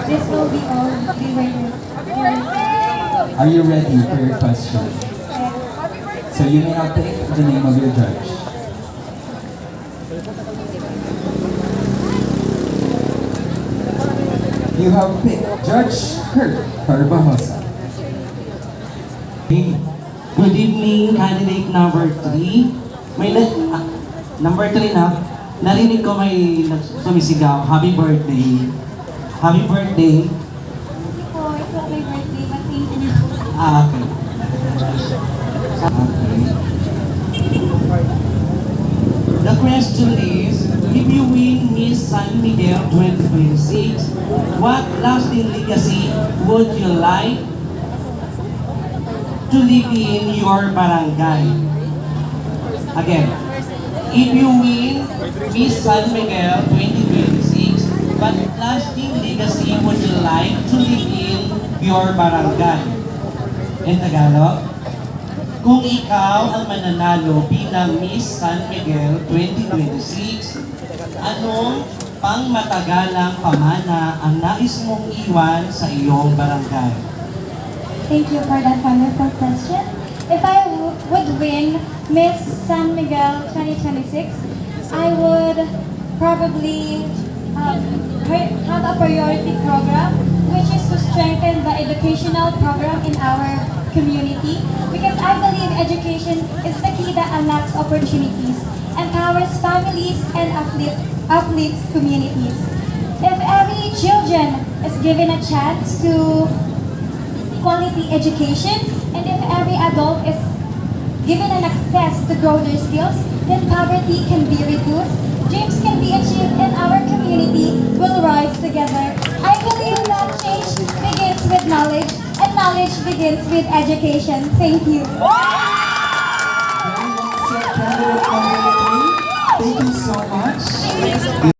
This will be all we were. Are you ready for your question? So you may now pick the name of your judge. You have picked Judge Kurt Carbajosa. Good evening, candidate number 3. Number 3 na. Narinig ko may sumisigaw, happy birthday. Happy birthday. Oh, it's not my birthday, but thank you. Okay. The question is, if you win Miss San Miguel 2026, what lasting legacy would you like to live in your barangay? Again, if you win Miss San Miguel 2026, what lasting legacy would you like to live in your barangay? In Tagalog, kung ikaw ang mananalo bilang Miss San Miguel 2026, anong pangmatagalang pamana ang nais mong iwan sa iyong barangay? Thank you for that wonderful question. If I would win Miss San Miguel 2026, I would probably have a priority program, which is to strengthen the educational program in our community, because I believe education is the key that unlocks opportunities, empowers families, and uplifts communities. If every children is given a chance to quality education, and if every adult is given an access to grow their skills, then poverty can be reduced, dreams can be achieved, and our community will rise together. I believe that change begins with knowledge, and knowledge begins with education. Thank you. Very well said,